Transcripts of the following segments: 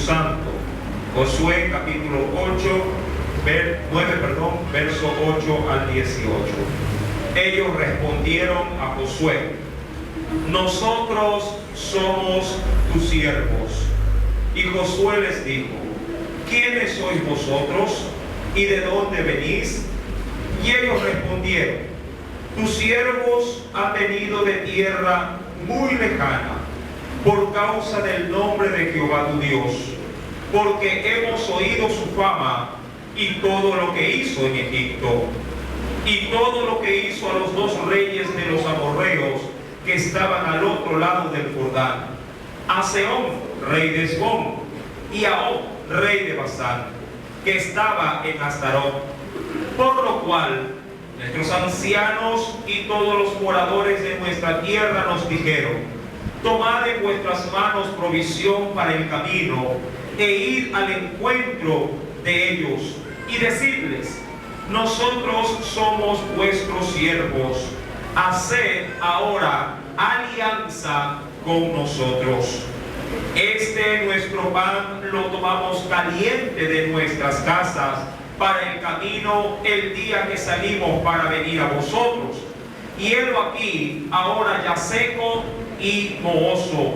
Santo. Josué capítulo 9, verso 8 al 18. Ellos respondieron a Josué: nosotros somos tus siervos. Y Josué les dijo: ¿quiénes sois vosotros y de dónde venís? Y ellos respondieron: tus siervos han venido de tierra muy lejana por causa del nombre de Jehová tu Dios, porque hemos oído su fama y todo lo que hizo en Egipto, y todo lo que hizo a los dos reyes de los amorreos que estaban al otro lado del Jordán, a Sehón, rey de Hesbón, y a Og, rey de Basán, que estaba en Astarot. Por lo cual nuestros ancianos y todos los moradores de nuestra tierra nos dijeron: tomad en vuestras manos provisión para el camino, e id al encuentro de ellos, y decidles: nosotros somos vuestros siervos, haced ahora alianza con nosotros. Este nuestro pan lo tomamos caliente de nuestras casas para el camino el día que salimos para venir a vosotros. Y helo aquí ahora ya seco y mohoso.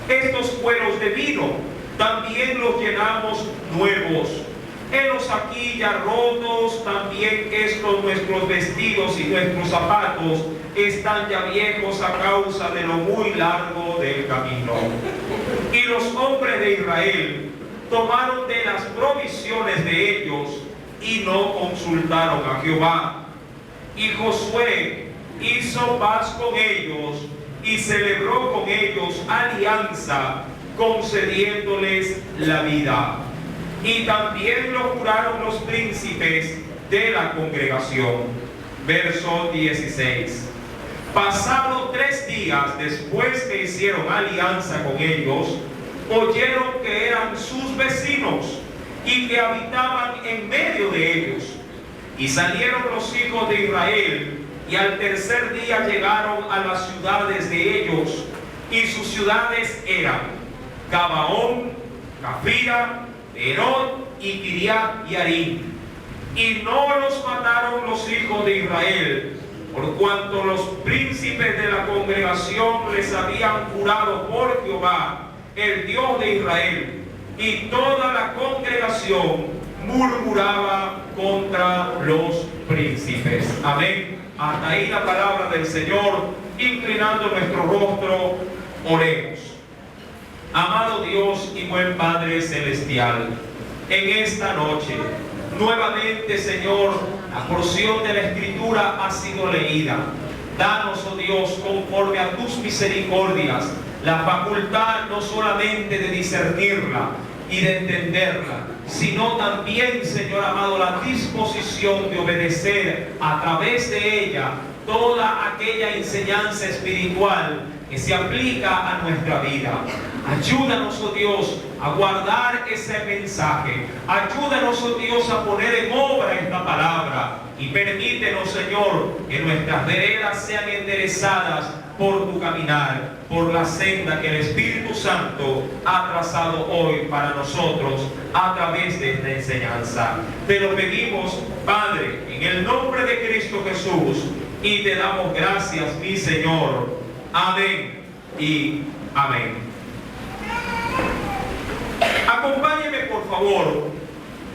Estos cueros de vino también los llenamos nuevos. Helos aquí ya rotos, también estos nuestros vestidos y nuestros zapatos están ya viejos a causa de lo muy largo del camino. Y los hombres de Israel tomaron de las provisiones de ellos y no consultaron a Jehová. Y Josué hizo paz con ellos y celebró con ellos alianza, concediéndoles la vida. Y también lo juraron los príncipes de la congregación. Verso 16. Pasado 3 días después que hicieron alianza con ellos, oyeron que eran sus vecinos y que habitaban en medio de ellos. Y salieron los hijos de Israel, y al tercer día llegaron a las ciudades de ellos, y sus ciudades eran Gabaón, Cafira, Herod y Kiriat Yarim. Y no los mataron los hijos de Israel, por cuanto los príncipes de la congregación les habían jurado por Jehová, el Dios de Israel. Y toda la congregación murmuraba contra los príncipes. Amén. Hasta ahí la palabra del Señor. Inclinando nuestro rostro, oremos. Amado Dios y buen Padre Celestial, en esta noche, nuevamente, Señor, la porción de la Escritura ha sido leída. Danos, oh Dios, conforme a tus misericordias, la facultad no solamente de discernirla y de entenderla, sino también, Señor amado, la disposición de obedecer a través de ella toda aquella enseñanza espiritual que se aplica a nuestra vida. Ayúdanos, oh Dios, a guardar ese mensaje. Ayúdanos, oh Dios, a poner en obra esta palabra. Y permítenos, Señor, que nuestras veredas sean enderezadas por tu caminar, por la senda que el Espíritu Santo ha trazado hoy para nosotros a través de esta enseñanza. Te lo pedimos, Padre, en el nombre de Cristo Jesús, y te damos gracias, mi Señor. Amén y amén. Acompáñeme, por favor.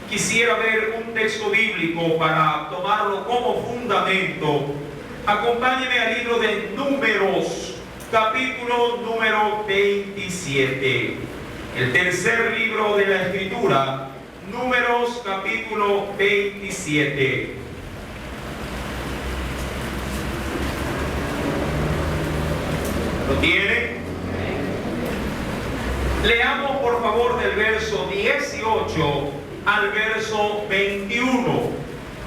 Quisiera ver un texto bíblico para tomarlo como fundamento. Acompáñeme al libro de Números, capítulo número 27. El tercer libro de la Escritura, Números, capítulo 27. ¿Lo tiene? Leamos, por favor, del verso 18 al verso 21.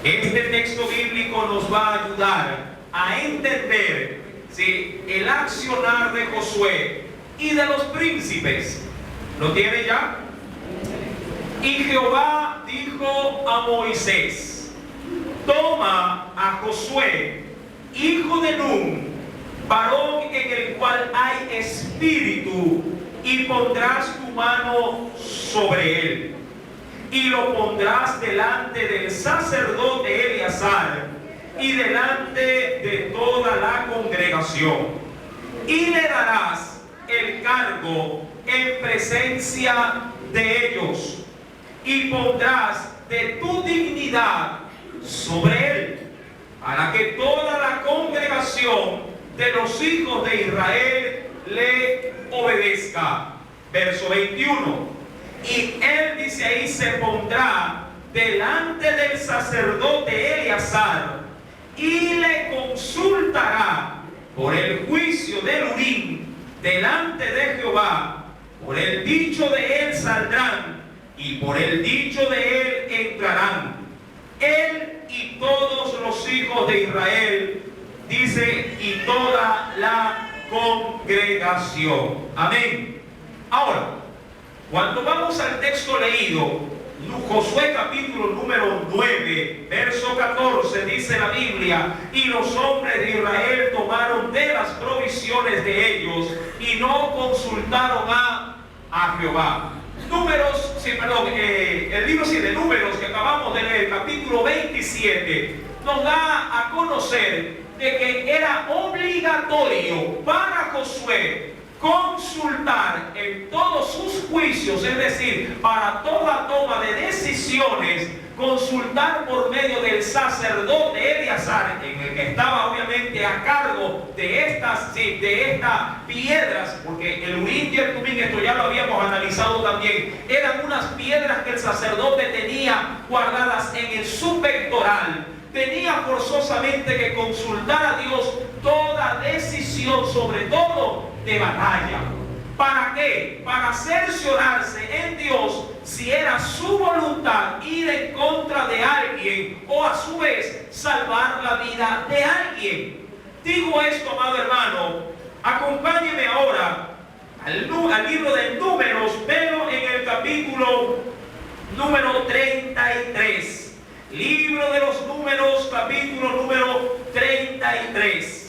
Este texto bíblico nos va a ayudar a entender, ¿sí?, el accionar de Josué y de los príncipes. ¿Lo tiene ya? Y Jehová dijo a Moisés: toma a Josué, hijo de Nun, varón en el cual hay espíritu, y pondrás tu mano sobre él, y lo pondrás delante del sacerdote Eleazar y delante de toda la congregación, y le darás el cargo en presencia de ellos, y pondrás de tu dignidad sobre él, para que toda la congregación de los hijos de Israel le obedezca. Verso 21. Y él, dice ahí, se pondrá delante del sacerdote Eleazar y le consultará por el juicio del Urim delante de Jehová. Por el dicho de él saldrán y por el dicho de él entrarán. Él y todos los hijos de Israel, dice, y toda la congregación. Amén. Ahora, cuando vamos al texto leído, Josué capítulo número 9, verso 14, dice la Biblia: y los hombres de Israel tomaron de las provisiones de ellos y no consultaron a Jehová. El libro de Números que acabamos de leer, capítulo 27, nos da a conocer de que era obligatorio para Josué consultar en todos sus juicios, es decir, para toda toma de decisiones, consultar por medio del sacerdote Eleazar, en el que estaba obviamente a cargo de estas piedras, porque el Urim y el Tumim, esto ya lo habíamos analizado también, eran unas piedras que el sacerdote tenía guardadas en su pectoral. Tenía forzosamente que consultar a Dios toda decisión, sobre todo de batalla. ¿Para qué? Para cerciorarse en Dios si era su voluntad ir en contra de alguien o a su vez salvar la vida de alguien. Digo esto, amado hermano, acompáñeme ahora al libro de Números, pero en el capítulo número 33. Libro de los Números, capítulo número 33.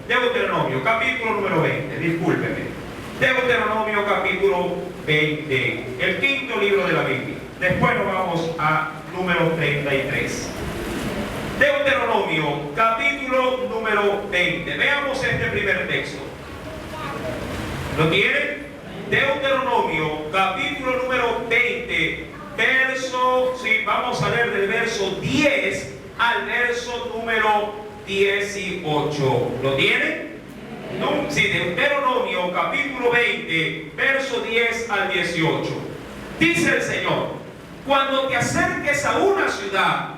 Deuteronomio, capítulo número 20, discúlpeme. Deuteronomio, capítulo 20, el quinto libro de la Biblia. Después nos vamos a número 33. Deuteronomio, capítulo número 20. Veamos este primer texto. ¿Lo tienen? Deuteronomio, capítulo número 20, vamos a leer del verso 10 al verso número 18. ¿Lo tienen? No, sí, Deuteronomio capítulo 20, verso 10 al 18. Dice el Señor: cuando te acerques a una ciudad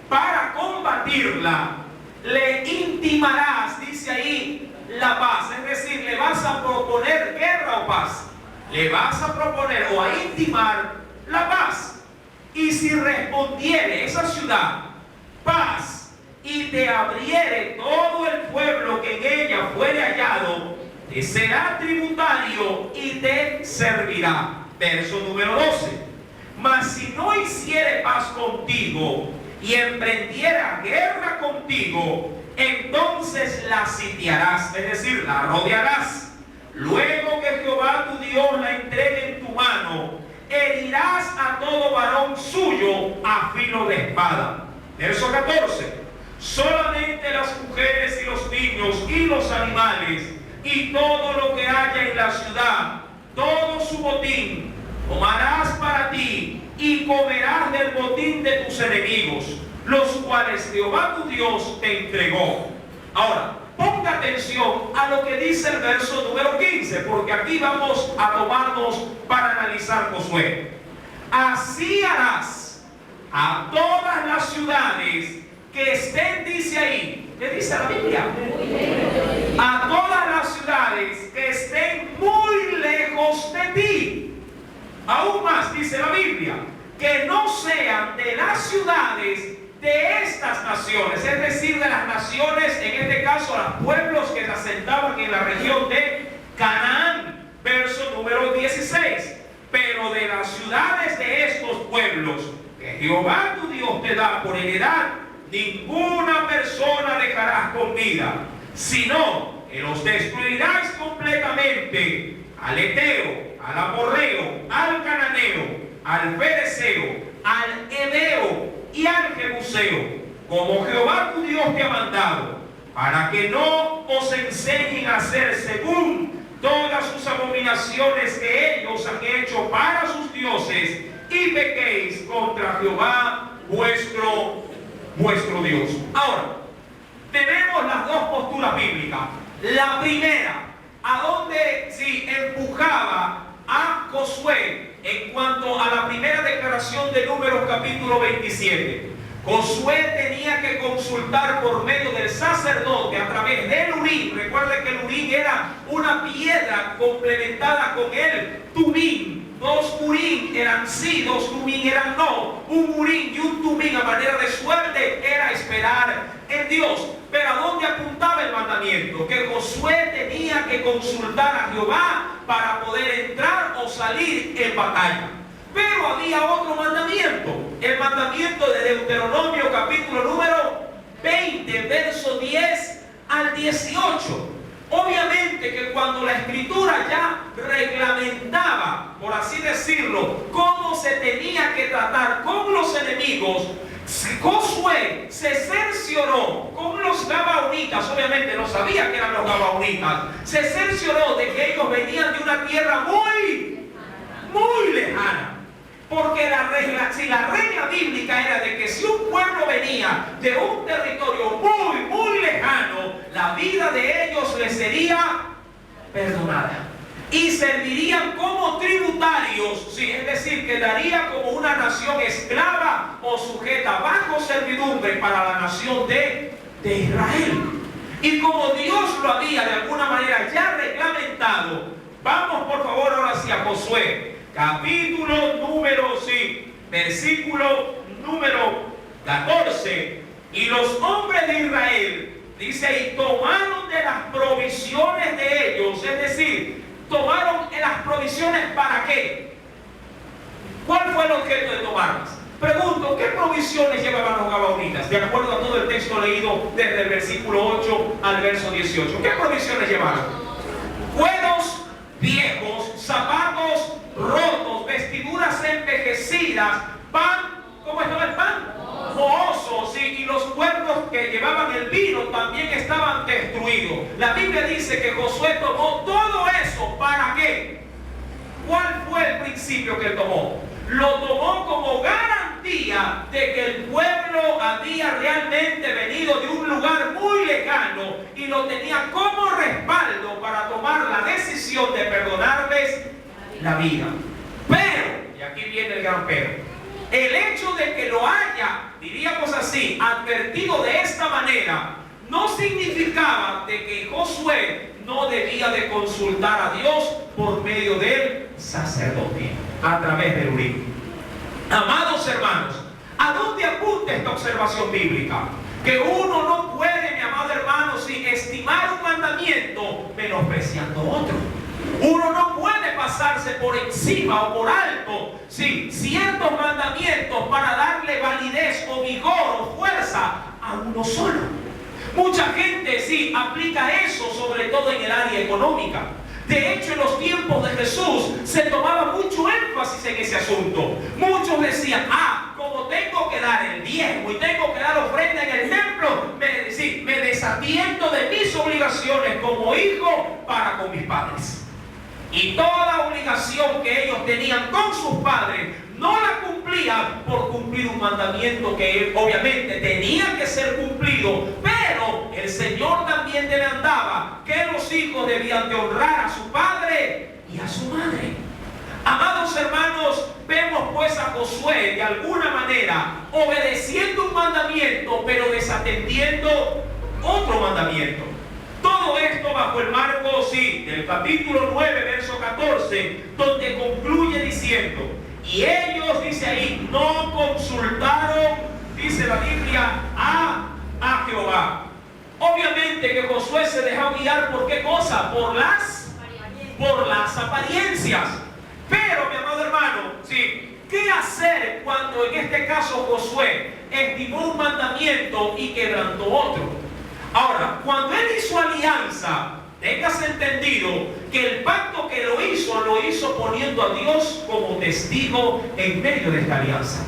para combatirla, le intimarás, dice ahí, la paz. Es decir, le vas a proponer guerra o paz. Le vas a proponer o a intimar la paz. Y si respondiere esa ciudad paz, y te abriere todo el pueblo que en ella fuere hallado, te será tributario y te servirá. Verso número 12. Mas si no hiciere paz contigo y emprendiera guerra contigo, entonces la sitiarás, es decir, la rodearás. Luego que Jehová tu Dios la entregue en tu mano, herirás a todo varón suyo a filo de espada. Verso 14. Solamente las mujeres y los niños y los animales y todo lo que haya en la ciudad, todo su botín, tomarás para ti y comerás del botín de tus enemigos, los cuales Jehová tu Dios te entregó. Ahora, ponga atención a lo que dice el verso número 15, porque aquí vamos a tomarnos para analizar Josué. Así harás a todas las ciudades que estén, dice ahí, ¿qué dice la Biblia? A todas las ciudades que estén muy lejos de ti. Aún más dice la Biblia, que no sean de las ciudades de estas naciones, es decir, de las naciones, en este caso, los pueblos que se asentaban en la región de Canaán, verso número 16. Pero de las ciudades de estos pueblos que Jehová tu Dios te da por heredad, ninguna persona dejarás con vida, sino que los destruirás completamente: al Eteo, al Amorreo, al Cananeo, al Fereceo, al Heveo y al Jebuseo, como Jehová tu Dios te ha mandado, para que no os enseñen a hacer según todas sus abominaciones que ellos han hecho para sus dioses, y pequéis contra Jehová vuestro Dios. Ahora, tenemos las dos posturas bíblicas. La primera, a donde empujaba a Josué en cuanto a la primera declaración de Números capítulo 27. Josué tenía que consultar por medio del sacerdote a través del Urim. Recuerden que el Urim era una piedra complementada con el Tumim. Dos Urim eran sí, dos Tumim eran no. Un Urim y un Tumim a manera de suerte era esperar en Dios. Pero ¿a dónde apuntaba el mandamiento? Que Josué tenía que consultar a Jehová para poder entrar o salir en batalla. Pero había otro mandamiento, el mandamiento de Deuteronomio capítulo número 20, verso 10 al 18. Obviamente que cuando la escritura ya reglamentaba, por así decirlo, cómo se tenía que tratar con los enemigos, Josué se cercioró con los gabaonitas. Obviamente no sabía que eran los gabaonitas. Se cercioró de que ellos venían de una tierra muy lejana. Porque la regla bíblica era de que si un pueblo venía de un territorio muy lejano, la vida de ellos les sería perdonada y servirían como tributarios, sí, es decir, quedaría como una nación esclava o sujeta bajo servidumbre para la nación de Israel. Y como Dios lo había de alguna manera ya reglamentado, vamos por favor ahora hacia Josué capítulo número versículo número 14. Y los hombres de Israel, dice, y tomaron de las provisiones de ellos, es decir, tomaron las provisiones ¿para qué? ¿Cuál fue el objeto de tomarlas? Pregunto, ¿qué provisiones llevaban los gabaonitas? De acuerdo a todo el texto leído desde el versículo 8 al verso 18. ¿Qué provisiones llevaron? Cueros viejos, zapatos rotos, vestiduras envejecidas, pan, ¿cómo estaba el pan? Mohoso, sí, y los cuernos que llevaban el vino también estaban destruidos. La Biblia dice que Josué tomó todo eso, ¿para qué? ¿Cuál fue el principio que tomó? Lo tomó como garantía de que el pueblo había realmente venido de un lugar muy lejano y lo tenía como respaldo para tomar la decisión de perdonarles la vida. Pero, y aquí viene el gran pero, el hecho de que lo haya, diríamos así, advertido de esta manera, no significaba de que Josué no debía de consultar a Dios por medio del sacerdote, a través del Urim. Amados hermanos, ¿a dónde apunta esta observación bíblica? Que uno no puede, mi amado hermano, sin estimar un mandamiento, menospreciando otro. Uno no puede pasarse por encima o por alto, sí, ciertos mandamientos para darle validez o vigor o fuerza a uno solo. Mucha gente sí aplica eso, sobre todo en el área económica. De hecho, en los tiempos de Jesús se tomaba mucho énfasis en ese asunto. Muchos decían, como tengo que dar el diezmo y tengo que dar ofrenda en el templo, me desatiendo de mis obligaciones como hijo para con mis padres. Y toda obligación que ellos tenían con sus padres no la cumplían por cumplir un mandamiento que obviamente tenía que ser cumplido, pero el Señor también demandaba que los hijos debían de honrar a su padre y a su madre. Amados hermanos, vemos pues a Josué de alguna manera obedeciendo un mandamiento, pero desatendiendo otro mandamiento. Todo esto bajo el marco, del capítulo 9, verso 14, donde concluye diciendo, y ellos, dice ahí, no consultaron dice la Biblia, a Jehová. Obviamente que Josué se dejó guiar por qué cosa, por las apariencias. Pero, mi amado hermano, ¿sí? ¿Qué hacer cuando en este caso Josué estimó un mandamiento y quebrantó otro? Ahora, cuando él hizo alianza, tengas entendido que el pacto que lo hizo poniendo a Dios como testigo en medio de esta alianza.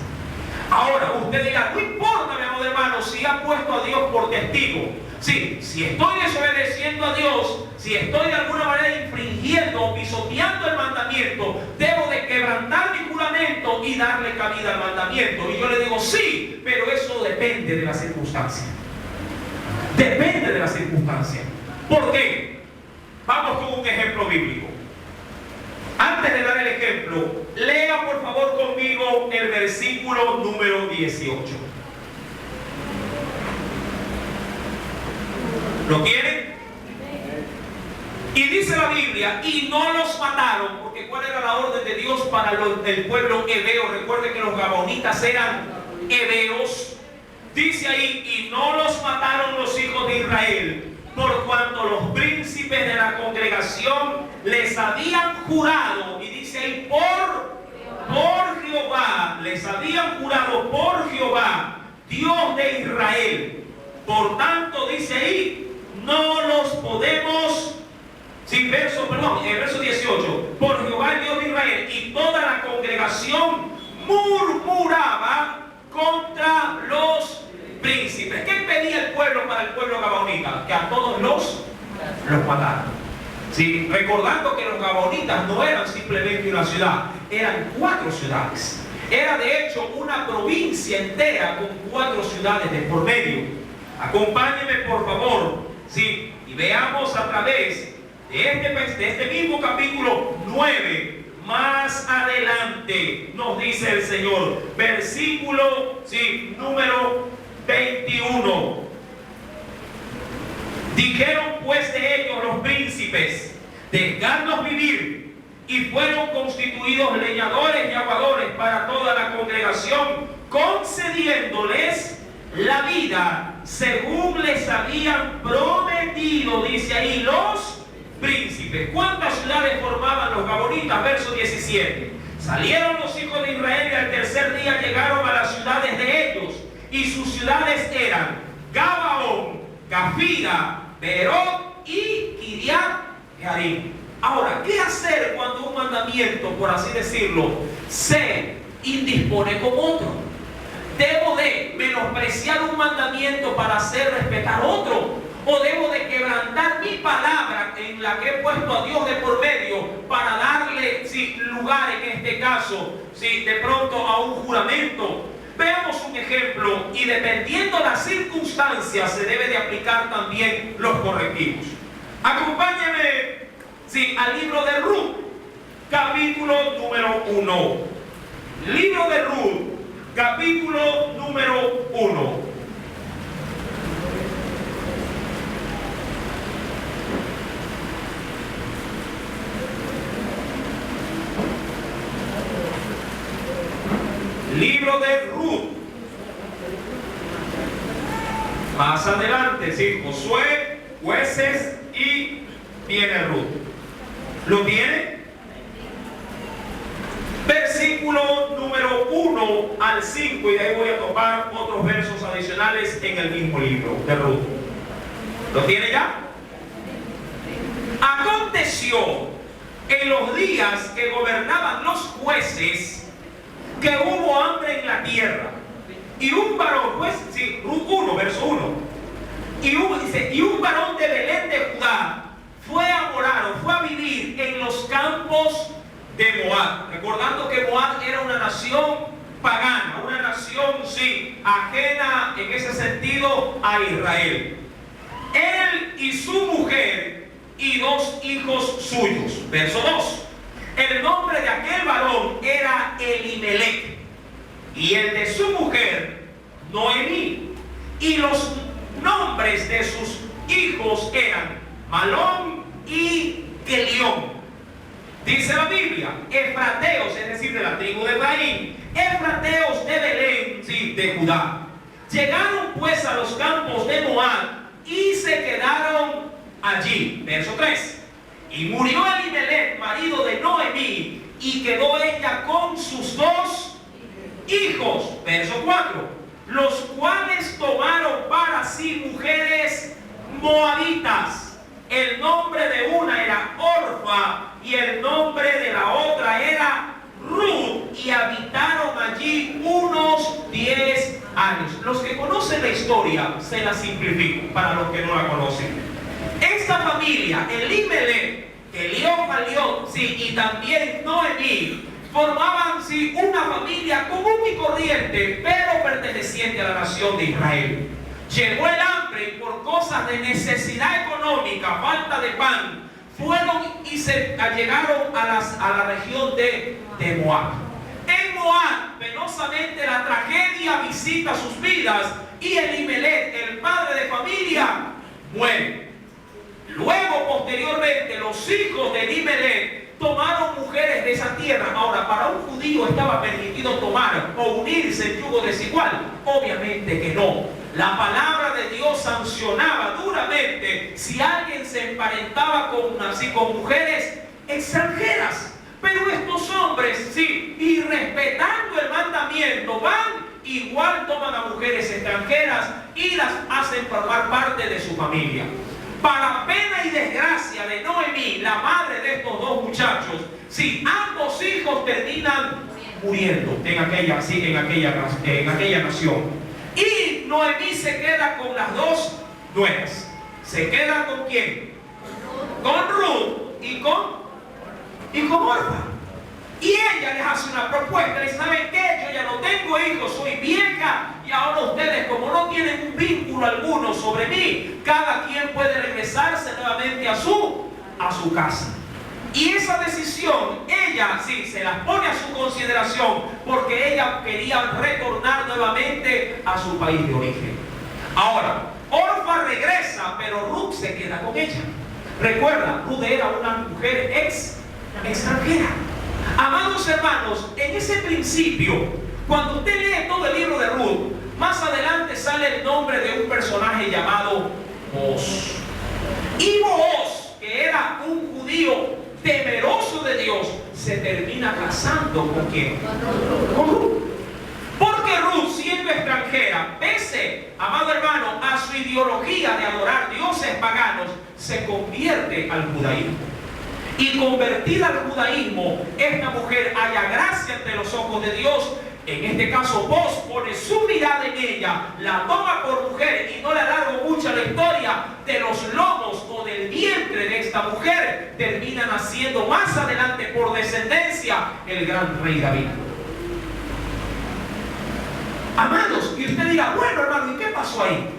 Ahora, usted dirá, no importa, mi amado hermano, si ha puesto a Dios por testigo. Sí, si estoy desobedeciendo a Dios, si estoy de alguna manera infringiendo o pisoteando el mandamiento, debo de quebrantar mi juramento y darle cabida al mandamiento. Y yo le digo, sí, pero eso depende de la circunstancia. Depende de la circunstancia. ¿Por qué? Vamos con un ejemplo bíblico. Antes de dar el ejemplo, lea por favor conmigo el versículo número 18. ¿Lo tienen? Y dice la Biblia, y no los mataron, porque ¿cuál era la orden de Dios para el pueblo hebeo? Recuerde que los gabonitas eran hebeos. Dice ahí, y no los mataron los hijos de Israel, por cuanto los príncipes de la congregación les habían jurado, y dice ahí, por Jehová, les habían jurado por Jehová, Dios de Israel. Por tanto, dice ahí, no los podemos, el verso 18, por Jehová, Dios de Israel, y toda la congregación murmuraba contra los príncipes. ¿Qué pedía el pueblo para el pueblo gabonita? Que a todos los mataran. Sí, recordando que los gabonitas no eran simplemente una ciudad, eran 4 ciudades. Era de hecho una provincia entera con 4 ciudades de por medio. Acompáñenme por favor, sí, y veamos a través de este mismo capítulo 9. Más adelante nos dice el Señor, versículo número 21. Dijeron pues de ellos los príncipes, dejadnos vivir, y fueron constituidos leñadores y aguadores para toda la congregación, concediéndoles la vida según les habían prometido, dice ahí, los príncipes. ¿Cuántas ciudades formaban los gabonitas? Verso 17. Salieron los hijos de Israel y al tercer día llegaron a las ciudades de ellos, y sus ciudades eran Gabaón, Cafira, Beerot y Kiriat Jearim. Ahora, ¿qué hacer cuando un mandamiento, por así decirlo, se indispone con otro? ¿Debo de menospreciar un mandamiento para hacer respetar otro? ¿O debo de quebrantar mi palabra en la que he puesto a Dios de por medio para darle lugar en este caso, de pronto a un juramento? Veamos un ejemplo, y dependiendo las circunstancias se debe de aplicar también los correctivos. Acompáñenme al libro de Ruth, capítulo número 1. Libro de Ruth, capítulo número 1. Libro de Ruth. Más adelante, Josué, Jueces y viene Ruth. ¿Lo tiene? Versículo número 1 al 5, y de ahí voy a tomar otros versos adicionales en el mismo libro de Ruth. ¿Lo tiene ya? Aconteció en los días que gobernaban los jueces que hubo hambre en la tierra, y un varón, Ruth 1, verso 1, y un varón de Belén de Judá fue a morar o fue a vivir en los campos de Moab, recordando que Moab era una nación pagana, una nación ajena en ese sentido a Israel. Él y su mujer y 2 hijos suyos. Verso 2. El nombre de aquel varón era Elimelech, y el de su mujer Noemí, y los nombres de sus hijos eran Malón y Kelión. Dice la Biblia, efrateos, es decir, de la tribu de Efraín, efrateos de Belén, de Judá. Llegaron pues a los campos de Moab y se quedaron allí. Verso 3. Y murió Elimelech, marido de Noemí, y quedó ella con sus 2 hijos. Verso 4. Los cuales tomaron para sí mujeres moabitas. El nombre de una era Orfa y el nombre de la otra era Ruth, y habitaron allí unos 10 años. Los que conocen la historia, se la simplifico para los que no la conocen. Esta familia, Elimelech, Eliofalión, sí, y también Noemí, formaban sí una familia común y corriente, pero perteneciente a la nación de Israel. Llegó el hambre y por cosas de necesidad económica, falta de pan, fueron y se allegaron a la región de Moab. En Moab, penosamente la tragedia visita sus vidas y Elimelech, el padre de familia, muere. Luego, posteriormente, los hijos de Elimelech tomaron mujeres de esa tierra. Ahora, para un judío estaba permitido tomar o unirse en yugo desigual. Obviamente que no. La palabra de Dios sancionaba duramente si alguien se emparentaba con mujeres extranjeras. Pero estos hombres, sí, y respetando el mandamiento, van, igual toman a mujeres extranjeras y las hacen formar parte de su familia. Para pena y desgracia de Noemí, la madre de estos 2 muchachos, sí, ambos hijos terminan muriendo en aquella nación. Y Noemí se queda con las 2 nueras. ¿Se queda con quién? Con Ruth y con Orfa. Y ella les hace una propuesta. Les dice: ¿saben qué? Yo ya no tengo hijos, soy vieja, y ahora ustedes, como no tienen un vínculo alguno sobre mí, cada quien puede regresarse nuevamente a su casa. Y esa decisión, ella sí se las pone a su consideración, porque ella quería retornar nuevamente a su país de origen. Ahora, Orfa regresa, pero Ruth se queda con ella. Recuerda, Ruth era una mujer extranjera. Amados hermanos, en ese principio, cuando usted lee todo el libro de Ruth, más adelante sale el nombre de un personaje llamado Booz. Y Booz, que era un judío temeroso de Dios, se termina casando ¿con quién? Con Ruth. Porque Ruth, siendo extranjera, pese, amado hermano, a su ideología de adorar dioses paganos, se convierte al judaísmo. Y convertida al judaísmo, esta mujer halla gracia ante los ojos de Dios. En este caso, Booz pone su mirada en ella, la toma por mujer, y no le alargo mucho la historia. De los lomos o del vientre de esta mujer termina naciendo más adelante por descendencia el gran rey David. Amados, y usted dirá: bueno, hermano, ¿y qué pasó ahí?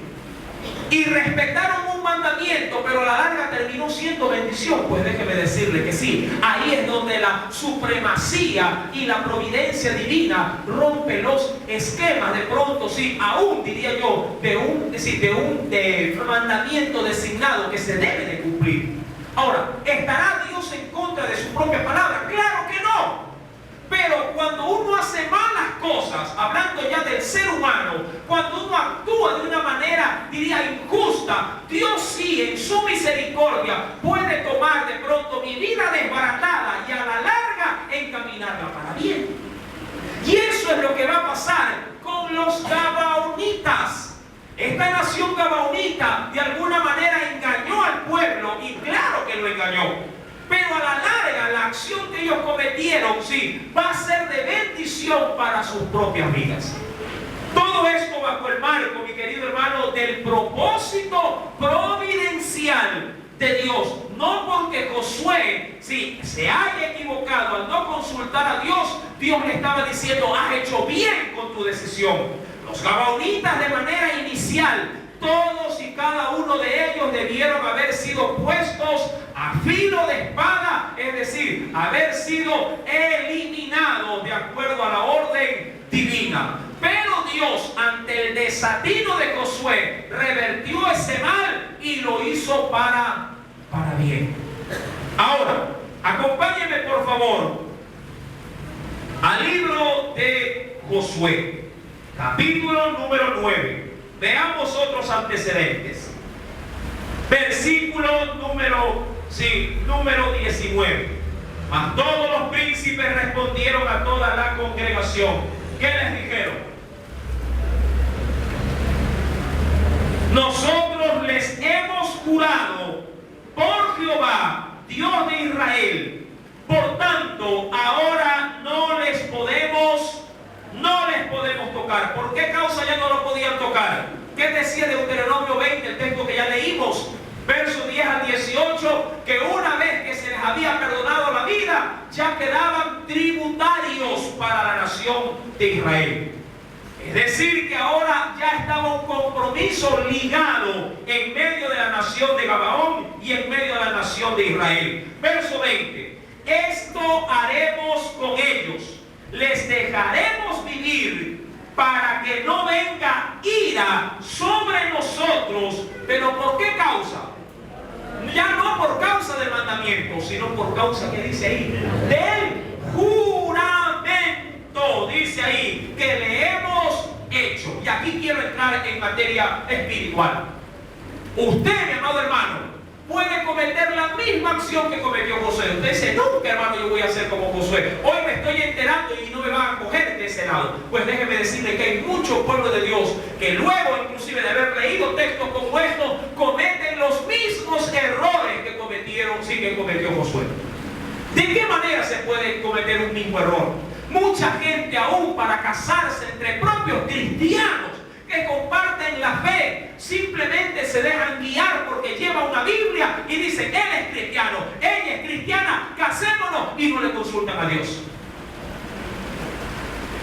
Y respetaron un mandamiento, pero a la larga terminó siendo bendición. Pues déjeme decirle que sí. Ahí es donde la supremacía y la providencia divina rompe los esquemas. De pronto, sí, aún diría yo, de un mandamiento designado que se debe de cumplir. Ahora, ¿estará Dios en contra de su propia palabra? ¡Claro que no! Pero cuando uno hace malas cosas, hablando ya del ser humano, cuando uno actúa de una manera, diría, injusta, Dios sí, en su misericordia, puede tomar de pronto mi vida desbaratada y a la larga encaminarla para bien. Y eso es lo que va a pasar con los gabaonitas. Esta nación gabaonita de alguna manera engañó al pueblo, y claro que lo engañó. Pero a la larga, la acción que ellos cometieron, sí, va a ser de bendición para sus propias vidas. Todo esto bajo el marco, mi querido hermano, del propósito providencial de Dios. No porque Josué, sí, se haya equivocado al no consultar a Dios, Dios le estaba diciendo: has hecho bien con tu decisión. Los gabaonitas, de manera inicial, todos y cada uno de ellos debieron haber sido puestos a filo de espada, es decir, haber sido eliminados de acuerdo a la orden divina. Pero Dios, ante el desatino de Josué, revertió ese mal y lo hizo para bien. Ahora, acompáñenme por favor al libro de Josué. capítulo número 9. Veamos otros antecedentes. Versículo número 19. Mas todos los príncipes respondieron a toda la congregación. ¿Qué les dijeron? Nosotros les hemos jurado por Jehová, Dios de Israel. Por tanto, ahora no les podemos tocar. ¿Por qué causa ya no lo podían tocar? ¿Qué decía Deuteronomio 20, el texto que ya leímos? Verso 10 al 18, que una vez que se les había perdonado la vida, ya quedaban tributarios para la nación de Israel. Es decir, que ahora ya estaba un compromiso ligado en medio de la nación de Gabaón y en medio de la nación de Israel. Verso 20, esto haremos con ellos, les dejaremos vivir para que no venga ira sobre nosotros. ¿Pero por qué causa? Ya no por causa del mandamiento, sino por causa, que dice ahí, del juramento, dice ahí, que le hemos hecho. Y aquí quiero entrar en materia espiritual. Usted, mi amado hermano, puede cometer la misma acción que cometió Josué. Usted dice, nunca, hermano, yo voy a ser como Josué. Hoy me estoy enterando y no me van a coger de ese lado. Pues déjeme decirle que hay muchos pueblos de Dios que luego, inclusive de haber leído textos como estos, cometen los mismos errores que cometió Josué. ¿De qué manera se puede cometer un mismo error? Mucha gente aún para casarse entre propios cristianos que comparten la fe, simplemente se dejan guiar porque lleva una Biblia y dicen, él es cristiano, ella es cristiana, casémonos, y no le consultan a Dios.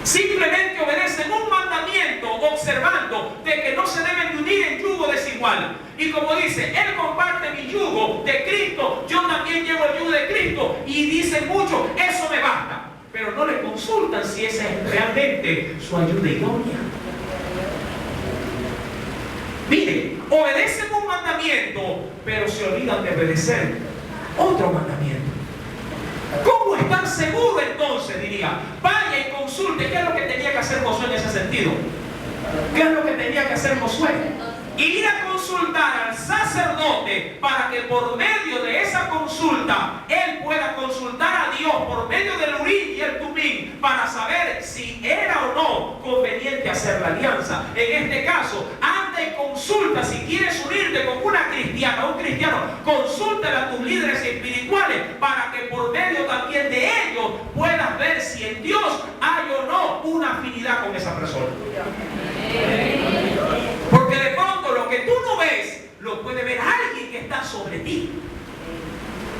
Simplemente obedecen un mandamiento observando de que no se deben de unir en yugo desigual. Y como dice, él comparte mi yugo de Cristo, yo también llevo el yugo de Cristo, y dicen muchos, eso me basta. Pero no le consultan si esa es realmente su ayuda idónea. Miren, obedecen un mandamiento, pero se olvidan de obedecer otro mandamiento. ¿Cómo estar seguro entonces? Diría, vaya y consulte. ¿Qué es lo que tenía que hacer Josué en ese sentido? ¿Qué es lo que tenía que hacer Josué? Ir a consultar al sacerdote para que por medio de esa consulta él pueda consultar a Dios por medio del Urim y el Tumim para saber si era o no conveniente hacer la alianza. En este caso, anda y consulta. Si quieres unirte con una cristiana o un cristiano, consúltale a tus líderes espirituales para que por medio también de ellos puedas ver si en Dios hay o no una afinidad con esa persona. Porque de pronto lo que tú no ves, lo puede ver alguien que está sobre ti.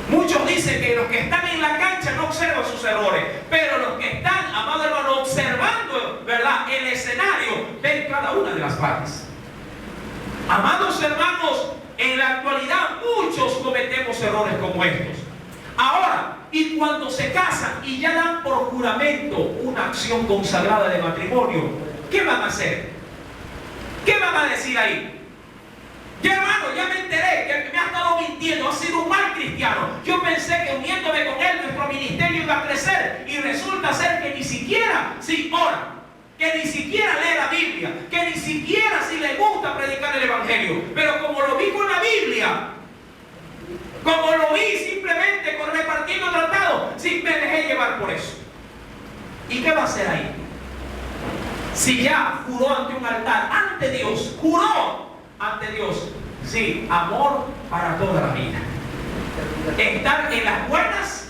Muchos dicen que los que están en la cancha no observan sus errores, pero los que están, amado hermano, observando, ¿verdad?, el escenario, ven cada una de las partes. Amados hermanos, en la actualidad muchos cometemos errores como estos. Ahora, y cuando se casan y ya dan por juramento una acción consagrada de matrimonio, ¿qué van a hacer? ¿Qué van a decir ahí? Ya, hermano, ya me enteré que me ha estado mintiendo, ha sido un mal cristiano. Yo pensé que uniéndome con él nuestro ministerio iba a crecer, y resulta ser que ni siquiera ora, que ni siquiera lee la Biblia, que ni siquiera si le gusta predicar el Evangelio. Pero como lo vi con la Biblia, como lo vi simplemente con repartiendo tratados, sí, me dejé llevar por eso. ¿Y qué va a hacer ahí? Si ya juró ante un altar, ante Dios, juró ante Dios, sí, amor para toda la vida, estar en las buenas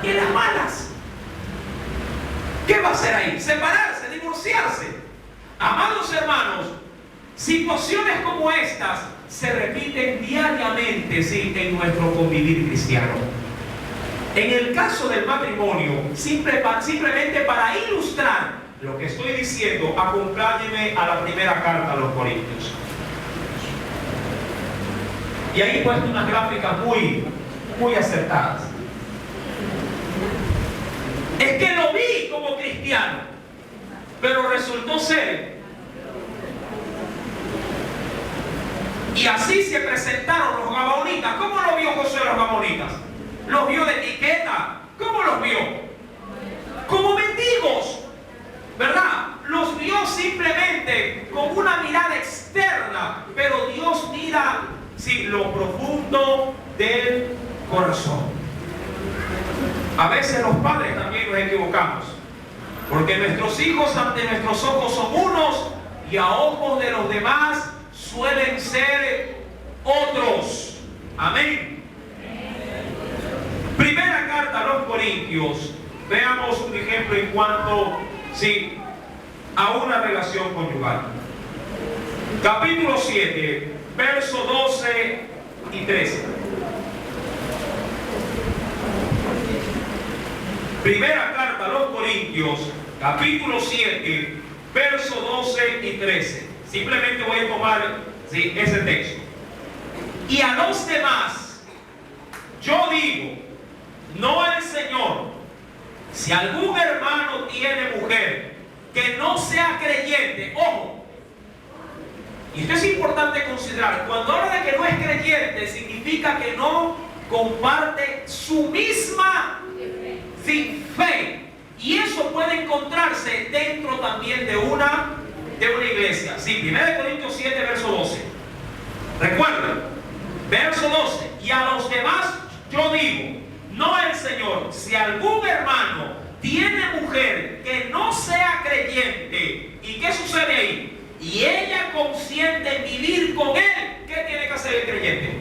y en las malas. ¿Qué va a hacer ahí? Separarse, divorciarse. Amados hermanos, situaciones como estas se repiten diariamente, sí, en nuestro convivir cristiano. En el caso del matrimonio, simplemente para ilustrar lo que estoy diciendo, acompáñenme a la primera carta a los Corintios. Y ahí he puesto unas gráficas muy acertadas. Es que lo vi como cristiano, pero resultó ser. Y así se presentaron los gabaonitas. ¿Cómo lo vio Josué a los gabaonitas? ¿Los vio de etiqueta? ¿Cómo los vio? Como mendigos, ¿verdad? Los vio simplemente con una mirada externa, pero Dios mira, sí, lo profundo del corazón. A veces los padres también nos equivocamos, porque nuestros hijos ante nuestros ojos son unos y a ojos de los demás suelen ser otros. Amén. Primera carta a los Corintios. Veamos un ejemplo en cuanto, sí, a una relación conyugal. Capítulo 7, versos 12 y 13. Primera carta a los Corintios, capítulo 7, versos 12 y 13. Simplemente voy a tomar, sí, ese texto. Y a los demás, yo digo, no al Señor, si algún hermano tiene mujer que no sea creyente, ojo, y esto es importante considerar, cuando habla de que no es creyente, significa que no comparte su misma fe. Y eso puede encontrarse dentro también de una iglesia. Sí, 1 Corintios 7, verso 12. Recuerden, verso 12. Y a los demás yo digo, no al Señor, si algún hermano tiene mujer que no sea creyente, ¿y qué sucede ahí? Y ella consiente en vivir con él, ¿qué tiene que hacer el creyente?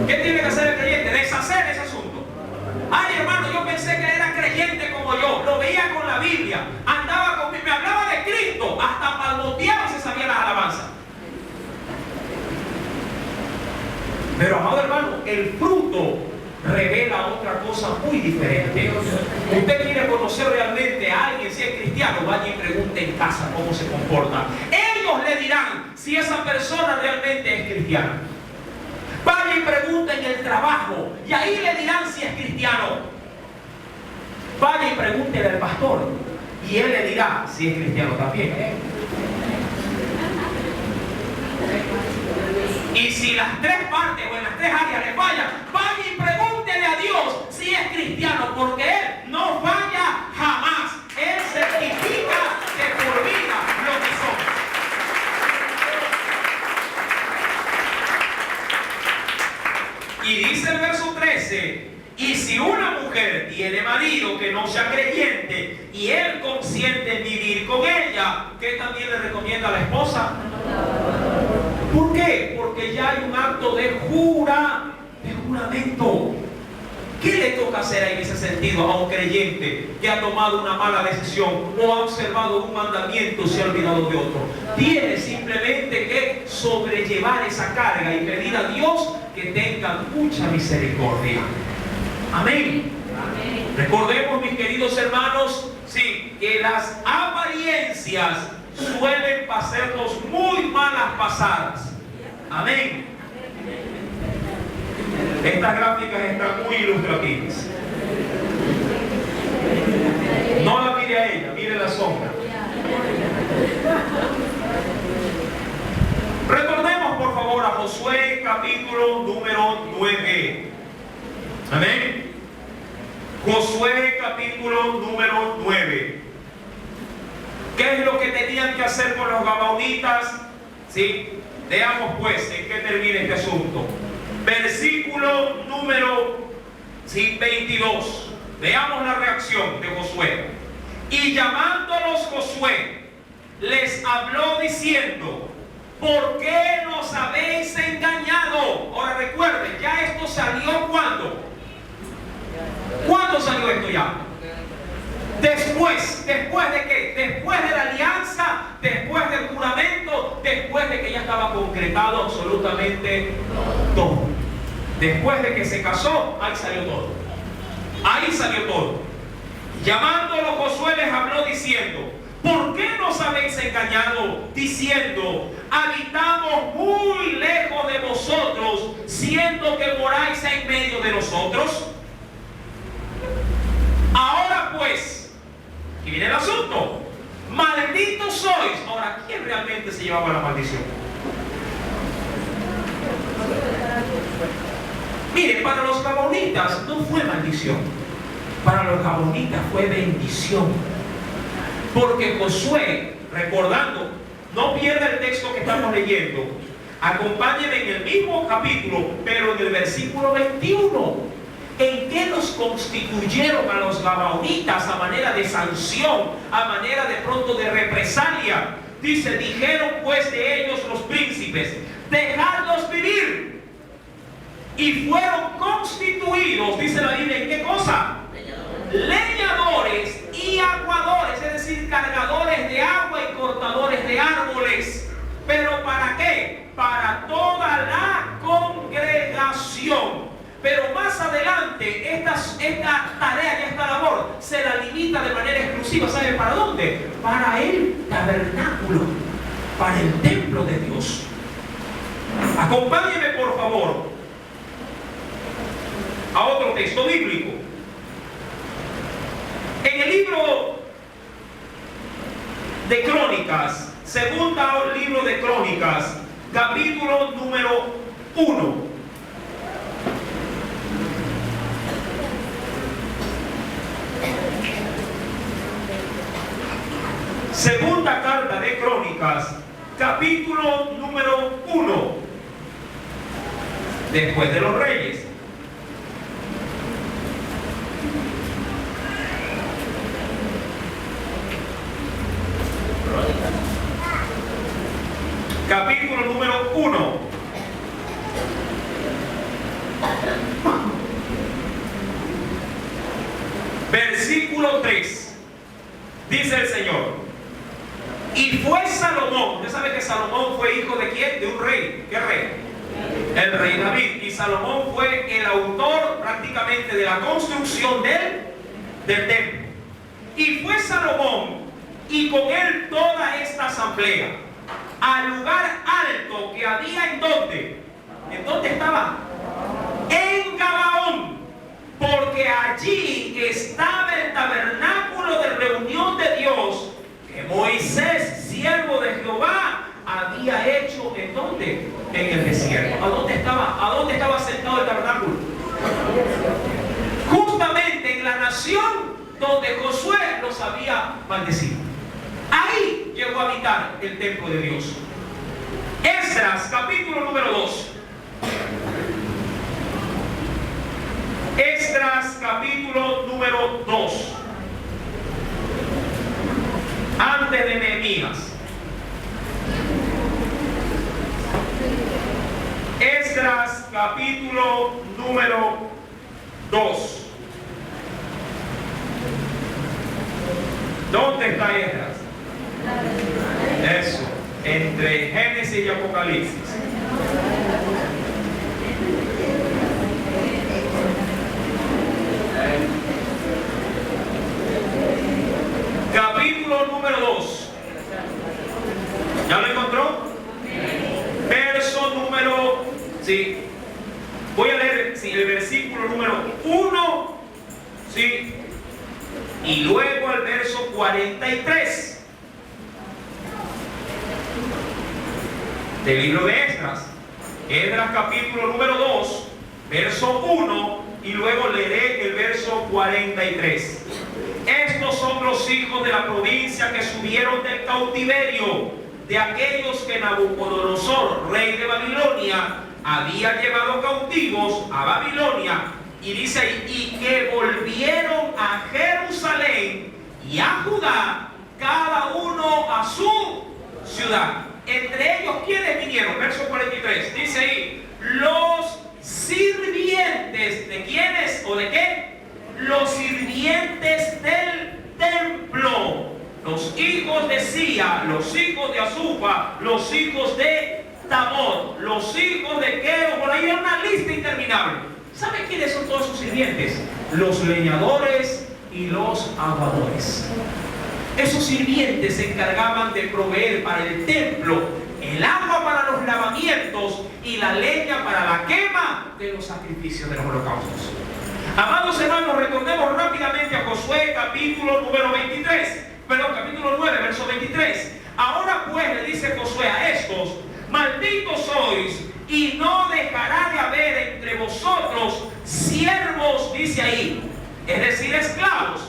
¿Qué tiene que hacer el creyente? Deshacer ese asunto. Ay, hermano, yo pensé que era creyente como yo, lo veía con la Biblia, andaba conmigo, me hablaba de Cristo, hasta palmoteaba y se sabía las alabanzas. Pero, amado hermano, el fruto revela otra cosa muy diferente. Usted quiere conocer realmente a alguien, si es cristiano, vaya y pregunte en casa cómo se comporta. Ellos le dirán si esa persona realmente es cristiana. Vaya y pregunte en el trabajo, y ahí le dirán si es cristiano. Vaya y pregúntele al pastor, y él le dirá si es cristiano también. Y si las tres partes o en las tres áreas le fallan, vaya y pregúntele a Dios si es cristiano, porque Él no falla jamás. Él certifica de por vida lo que somos. Y dice el verso 13, y si una mujer tiene marido que no sea creyente y él consiente en vivir con ella, ¿qué también le recomienda a la esposa? ¿Por qué? Porque ya hay un acto de juramento. ¿Qué le toca hacer en ese sentido a un creyente que ha tomado una mala decisión o ha observado un mandamiento y se ha olvidado de otro? Tiene simplemente que sobrellevar esa carga y pedir a Dios que tenga mucha misericordia. Amén. Amén. Recordemos, mis queridos hermanos, sí, que las apariencias suelen hacernos muy malas pasadas. Amén. Estas gráficas están muy ilustrativas. No la mire a ella, mire la sombra. Recordemos por favor a Josué capítulo número 9. Amén. Josué capítulo número 9. ¿Qué es lo que tenían que hacer con los gabaonitas? ¿Sí? Veamos pues en qué termina este asunto. Versículo número 22. Veamos la reacción de Josué. Y llamándolos Josué, les habló diciendo, ¿por qué nos habéis engañado? Ahora recuerden, ya esto salió ¿cuándo? ¿Cuándo salió esto ya? Después de qué? Después de la alianza, después del juramento, después de que ya estaba concretado absolutamente todo. Después de que se casó, ahí salió todo. Ahí salió todo. Llamándolo Josué les habló diciendo, ¿por qué nos habéis engañado? Diciendo, habitamos muy lejos de vosotros, siendo que moráis en medio de nosotros. Ahora pues, y viene el asunto, malditos sois. Ahora, ¿quién realmente se llevaba la maldición? Mire, para los gabonitas no fue maldición, para los gabonitas fue bendición. Porque Josué, recordando, no pierda el texto que estamos leyendo, acompáñenme en el mismo capítulo, pero en el versículo 21. ¿En qué los constituyeron a los gabaonitas a manera de sanción, a manera de pronto de represalia? Dice, dijeron pues de ellos los príncipes, dejadlos vivir. Y fueron constituidos, dice la Biblia, ¿en qué cosa? Leñadores y aguadores, es decir, cargadores de agua y cortadores de árboles. ¿Pero para qué? Para toda la congregación. Pero más adelante esta tarea y esta labor se la limita de manera exclusiva. ¿Sabe para dónde? Para el tabernáculo, para el templo de Dios. Acompáñeme por favor a otro texto bíblico. En el libro de Crónicas, segundo libro de Crónicas, capítulo número 1. Segunda carta de Crónicas, capítulo número 1, después de los reyes. Capítulo número 1. Versículo 3. Dice el Señor. Y fue Salomón. Usted sabe que Salomón fue hijo de ¿quién? De un rey. ¿Qué rey? El rey David. Y Salomón fue el autor prácticamente de la construcción del templo. Y fue Salomón y con él toda esta asamblea al lugar alto que había en donde. ¿En dónde estaba? En Gabaón. Porque allí estaba el tabernáculo de reunión de Dios que Moisés, siervo de Jehová, había hecho. ¿En dónde? En el desierto. ¿A dónde estaba sentado el tabernáculo? Justamente en la nación donde Josué los había maldecido. Ahí llegó a habitar el templo de Dios. Esdras, capítulo número 2. Esdras, capítulo número 2. Antes de Nehemías. Esdras, capítulo número 2. ¿Dónde está Esdras? Eso, entre Génesis y Apocalipsis. Capítulo número 2. ¿Ya lo encontró? Verso número... Sí. Voy a leer el versículo número 1. Sí. Y luego el verso 43. Del libro de Esdras. Esdras capítulo número 2. Verso 1. Y luego leeré el verso 43. Estos son los hijos de la provincia que subieron del cautiverio, de aquellos que Nabucodonosor, rey de Babilonia, había llevado cautivos a Babilonia. Y dice ahí, y que volvieron a Jerusalén y a Judá, cada uno a su ciudad. Entre ellos, ¿quiénes vinieron? Verso 43. Dice ahí, los sirvientes. ¿De quiénes o de qué? Los sirvientes del templo. Los hijos de Sia, los hijos de Azufa, los hijos de Tamot, los hijos de Quero. Por ahí hay una lista interminable. ¿Sabe quiénes son todos sus sirvientes? Los leñadores y los aguadores. Esos sirvientes se encargaban de proveer para el templo el agua para los lavamientos y la leña para la quema de los sacrificios de los holocaustos. Amados hermanos, recordemos rápidamente a Josué capítulo número 23, capítulo 9, verso 23. Ahora pues le dice Josué a estos: malditos sois, y no dejará de haber entre vosotros siervos, dice ahí, es decir, esclavos,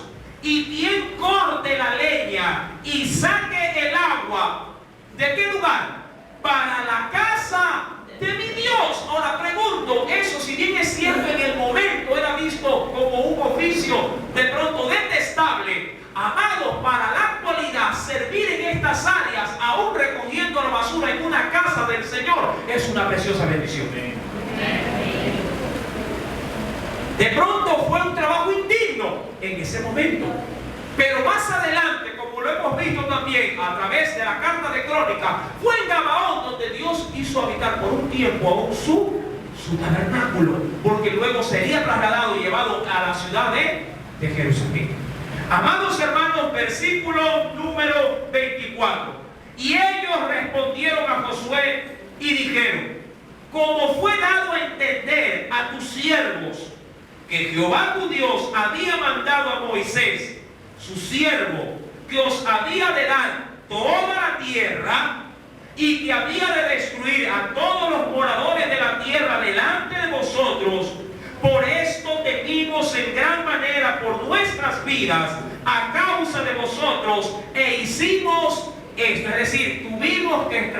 y quien corte la leña y saque el agua, ¿de qué lugar? Para la casa de mi Dios. Ahora pregunto, eso si bien es cierto en el momento era visto como un oficio de pronto detestable, amados, para la actualidad servir en estas áreas, aún recogiendo la basura en una casa del Señor, es una preciosa bendición. De pronto fue un trabajo indigno en ese momento, pero más adelante, como lo hemos visto también a través de la carta de Crónica, fue en Gabaón donde Dios hizo habitar por un tiempo aún su tabernáculo, porque luego sería trasladado y llevado a la ciudad de Jerusalén. Amados hermanos, versículo número 24. Y ellos respondieron a Josué y dijeron: como fue dado a entender a tus siervos que Jehová tu Dios había mandado a Moisés, su siervo, que os había de dar toda la tierra y que había de destruir a todos los moradores de la tierra delante de vosotros, por esto temimos en gran manera por nuestras vidas a causa de vosotros e hicimos esto. Es decir, tuvimos que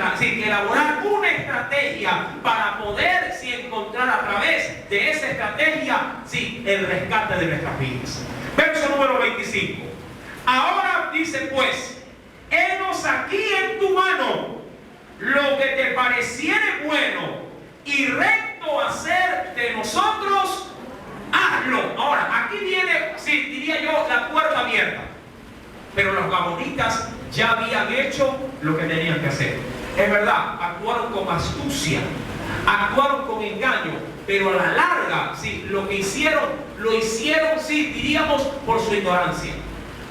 elaborar una estrategia para poder encontrar a través de esa estrategia el rescate de nuestras vidas. Verso número 25. Ahora dice pues: henos aquí en tu mano lo que te pareciere bueno y recto hacer de nosotros, hazlo. Ahora, aquí viene, diría yo, la puerta abierta. Pero los gabonitas ya habían hecho lo que tenían que hacer. Es verdad, actuaron con astucia, actuaron con engaño, pero a la larga, lo que hicieron, lo hicieron, diríamos, por su ignorancia.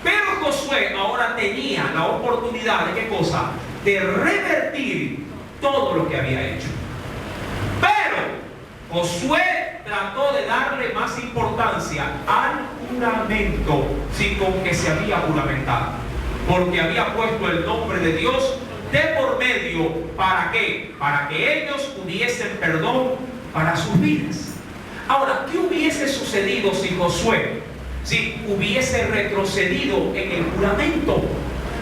Pero Josué ahora tenía la oportunidad de ¿qué cosa? De revertir todo lo que había hecho. Pero Josué trató de darle más importancia al juramento, con que se había juramentado, porque había puesto el nombre de Dios de por medio. ¿Para qué? Para que ellos tuviesen perdón para sus vidas. Ahora, ¿qué hubiese sucedido si Josué hubiese retrocedido en el juramento?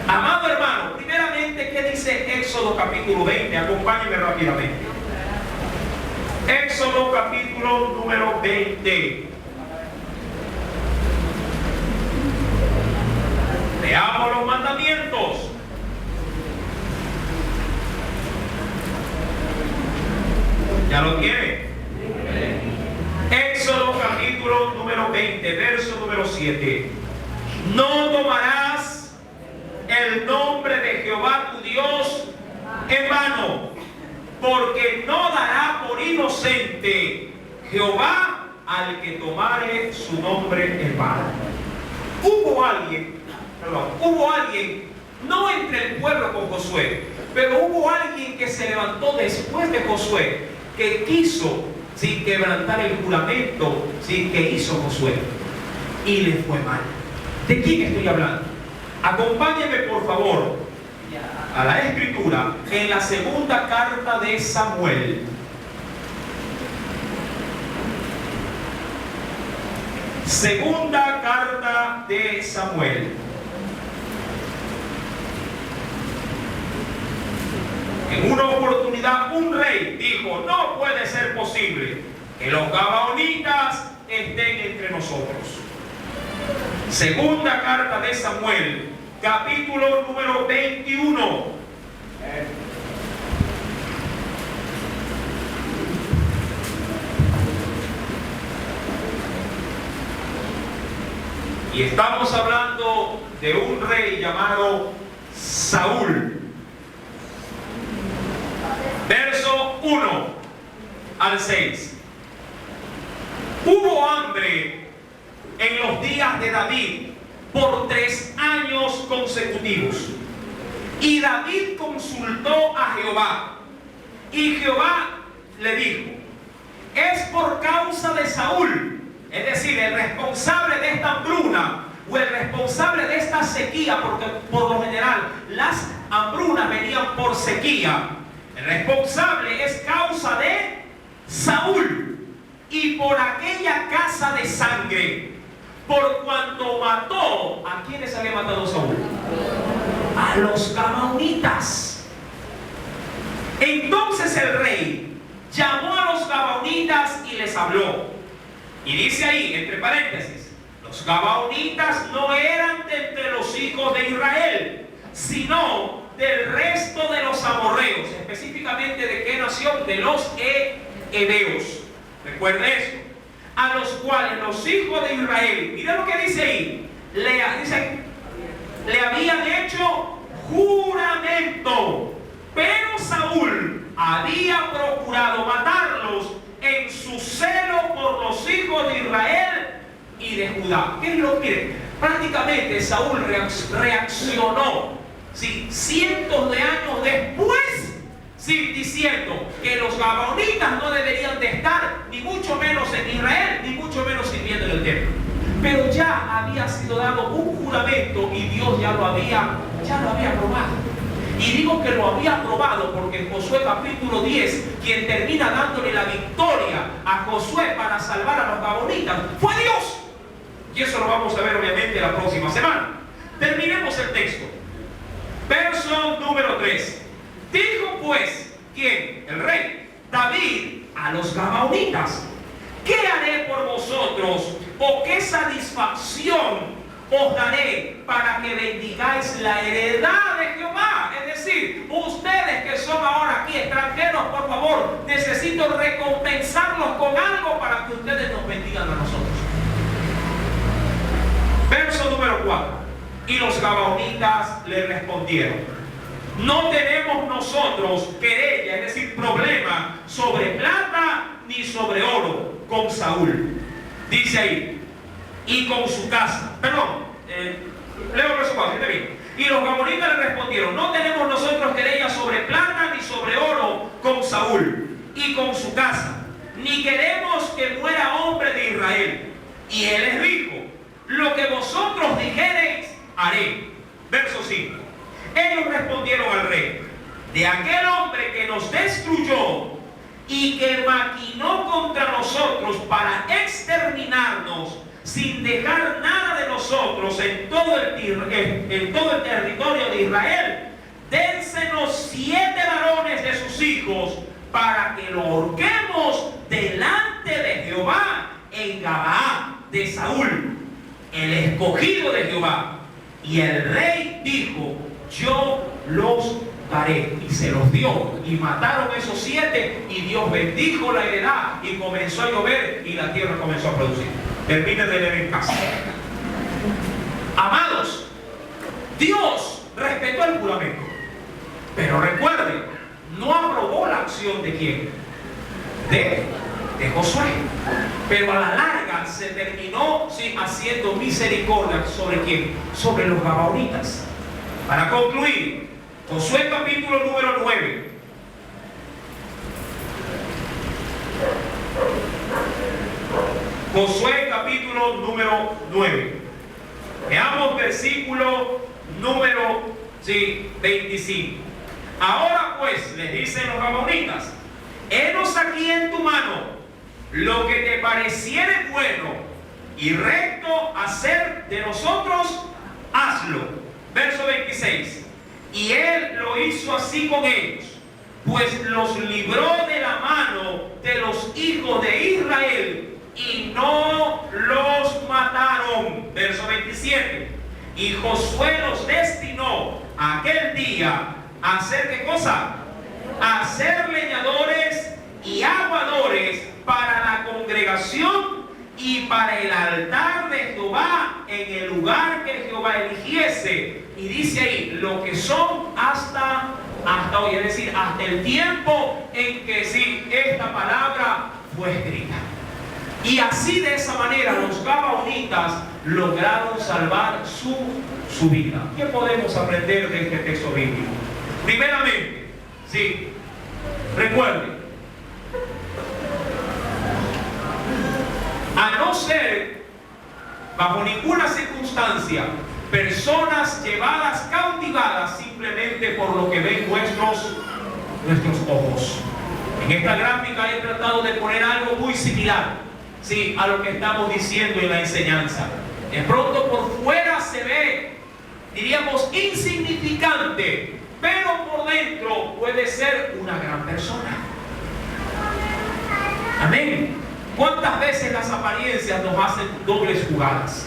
Amado hermano, primeramente, ¿qué dice Éxodo capítulo 20? Acompáñenme rápidamente. Éxodo capítulo número 20. Leamos los mandamientos. ¿Ya lo tiene? Éxodo capítulo número 20, verso número 7. No tomarás el nombre de Jehová tu Dios en vano, porque no dará por inocente Jehová al que tomare su nombre en vano. Hubo alguien, no entre el pueblo con Josué, pero hubo alguien que se levantó después de Josué, que quiso quebrantar el juramento que hizo Josué, y le fue mal. ¿De quién estoy hablando? Acompáñenme por favor a la escritura en la segunda carta de Samuel. Segunda carta de Samuel. En una oportunidad un rey dijo: no puede ser posible que los gabaonitas estén entre nosotros. Segunda carta de Samuel, capítulo número 21. Y estamos hablando de un rey llamado Saúl. Verso 1 al 6. Hubo hambre en los días de David por 3 años consecutivos. Y David consultó a Jehová. Y Jehová le dijo: es por causa de Saúl, es decir, el responsable de esta hambruna o el responsable de esta sequía, porque por lo general las hambrunas venían por sequía. El responsable es causa de Saúl y por aquella casa de sangre. por cuanto mató. ¿A quiénes había matado Saúl? A los gabaonitas. Entonces el rey llamó a los gabaonitas y les habló. Y dice ahí, entre paréntesis, los gabaonitas no eran de entre los hijos de Israel, sino del resto de los amorreos. Específicamente, ¿de qué nación? De los heveos. Recuerde eso. A los cuales los hijos de Israel, mira lo que dice ahí, le habían hecho juramento, pero Saúl había procurado matarlos en su celo por los hijos de Israel y de Judá. ¿Qué es lo que? Prácticamente Saúl reaccionó, ¿sí?, cientos de años después, ¿sí?, diciendo que los gabaonitas no deberían de estar ni mucho menos en Israel, ni mucho menos sirviendo en el templo. Pero ya había sido dado un juramento y Dios ya lo había aprobado. Y digo que lo había aprobado porque en Josué capítulo 10, quien termina dándole la victoria a Josué para salvar a los gabaonitas fue Dios. Y eso lo vamos a ver obviamente la próxima semana. Terminemos el texto. Verso número 3. Dijo pues, ¿quién? El rey David a los gabaonitas: ¿qué haré por vosotros? ¿O qué satisfacción os daré para que bendigáis la heredad de Jehová? Es decir, ustedes que son ahora aquí extranjeros, por favor, necesito recompensarlos con algo para que ustedes nos bendigan a nosotros. Verso número 4. Y los gabaonitas le respondieron: no tenemos nosotros querella, es decir, problema sobre plata ni sobre oro con Saúl. Dice ahí, y con su casa. Perdón, leo el verso 4, ¿está bien? Y los gabaonitas le respondieron: no tenemos nosotros querella sobre plata ni sobre oro con Saúl y con su casa, ni queremos que muera hombre de Israel. Y él les dijo: lo que vosotros dijereis, haré. Verso 5. Ellos respondieron al rey: de aquel hombre que nos destruyó y que maquinó contra nosotros para exterminarnos sin dejar nada de nosotros en todo el territorio de Israel, dénsenos 7 varones de sus hijos para que lo ahorquemos delante de Jehová en Gabaa de Saúl, el escogido de Jehová. Y el rey dijo: yo los daré. Y se los dio. Y mataron esos 7. Y Dios bendijo la heredad. Y comenzó a llover. Y la tierra comenzó a producir. Termine de leer en casa. Amados, Dios respetó el juramento. Pero recuerden, no aprobó la acción de quién. De Josué. Pero a la larga se terminó, sí, haciendo misericordia sobre quién, sobre los gabaonitas. Para concluir, Josué capítulo número 9. Josué capítulo número 9. Veamos versículo número 25. Ahora pues, les dicen los gabaonitas: henos aquí en tu mano lo que te pareciere bueno y recto hacer de nosotros, hazlo. Verso 26. Y él lo hizo así con ellos, pues los libró de la mano de los hijos de Israel y no los mataron. Verso 27. Y Josué los destinó aquel día a hacer, ¿qué cosa? A ser leñadores y aguadores para la congregación y para el altar de Jehová en el lugar que Jehová eligiese. Y dice ahí, lo que son hasta hoy, es decir, hasta el tiempo en que sí, esta palabra fue escrita. Y así, de esa manera, los gabaonitas lograron salvar su vida. ¿Qué podemos aprender de este texto bíblico? Primeramente, sí, recuerden, a no ser, bajo ninguna circunstancia, personas llevadas cautivadas simplemente por lo que ven nuestros ojos. En esta gráfica he tratado de poner algo muy similar, sí, a lo que estamos diciendo en la enseñanza. De pronto por fuera se ve, diríamos, insignificante, pero por dentro puede ser una gran persona. Amén. ¿Cuántas veces las apariencias nos hacen dobles jugadas?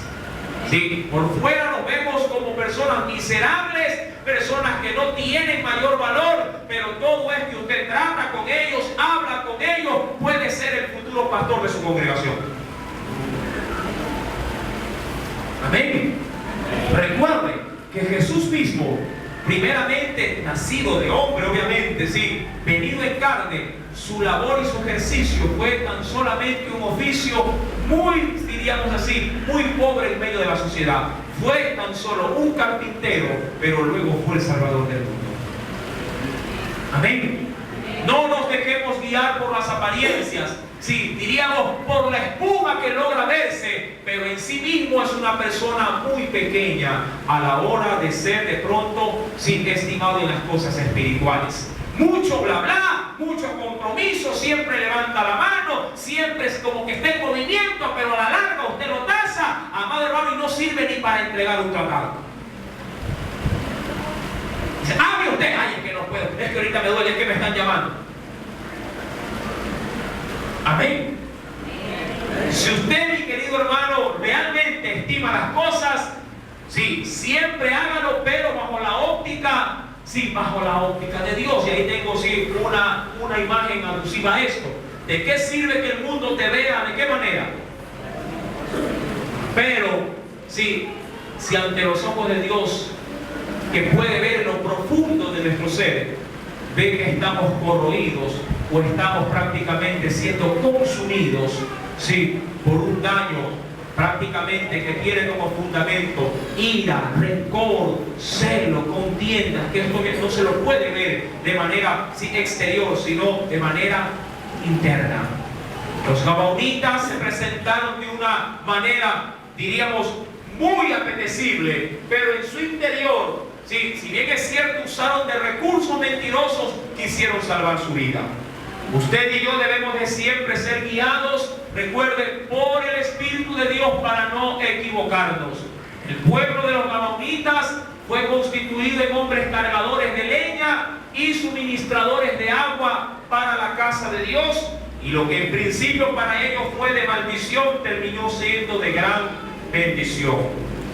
Sí, por fuera nos vemos como personas miserables, personas que no tienen mayor valor, pero todo es que usted trata con ellos, habla con ellos, puede ser el futuro pastor de su congregación. Amén. Recuerde que Jesús mismo, primeramente nacido de hombre, obviamente, sí, venido en carne, su labor y su ejercicio fue tan solamente un oficio muy, diríamos así, muy pobre en medio de la sociedad. Fue tan solo un carpintero, pero luego fue el Salvador del mundo. Amén. No nos dejemos guiar por las apariencias, sí, diríamos por la espuma que logra verse, pero en sí mismo es una persona muy pequeña a la hora de ser de pronto sin estimado en las cosas espirituales. Mucho bla bla, mucho compromiso, siempre levanta la mano, siempre es como que está en movimiento, pero a la larga usted lo taza, amado hermano, y no sirve ni para entregar un tratado. Dice, hable usted, ay, es que no puedo, es que ahorita me duele, es que me están llamando. Amén. Si usted, mi querido hermano, realmente estima las cosas, sí, siempre hágalo, pero bajo la óptica, sí, bajo la óptica de Dios. Y ahí tengo, sí, una imagen alusiva a esto. ¿De qué sirve que el mundo te vea? ¿De qué manera? Pero, sí, si ante los ojos de Dios, que puede ver lo profundo de nuestro ser, ve que estamos corroídos o estamos prácticamente siendo consumidos, sí, por un daño prácticamente que tiene como fundamento ira, rencor, celo, contienda, que esto no se lo puede ver de manera exterior, sino de manera interna. Los gabaonitas se presentaron de una manera, diríamos, muy apetecible, pero en su interior, sí, si bien es cierto, usaron de recursos mentirosos, quisieron salvar su vida. Usted y yo debemos de siempre ser guiados, recuerde, por el Espíritu de Dios para no equivocarnos. El pueblo de los gabaonitas fue constituido en hombres cargadores de leña y suministradores de agua para la casa de Dios, y lo que en principio para ellos fue de maldición terminó siendo de gran bendición.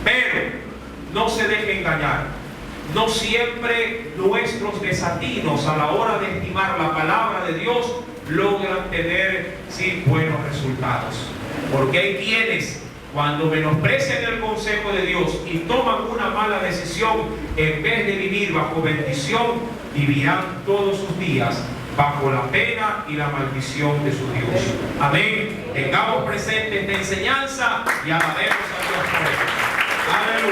Pero no se deje engañar. No siempre nuestros desatinos a la hora de estimar la palabra de Dios logran tener, sí, buenos resultados. Porque hay quienes, cuando menosprecian el consejo de Dios y toman una mala decisión, en vez de vivir bajo bendición, vivirán todos sus días bajo la pena y la maldición de su Dios. Amén. Tengamos presente esta enseñanza y alabemos a Dios por ello. Aleluya.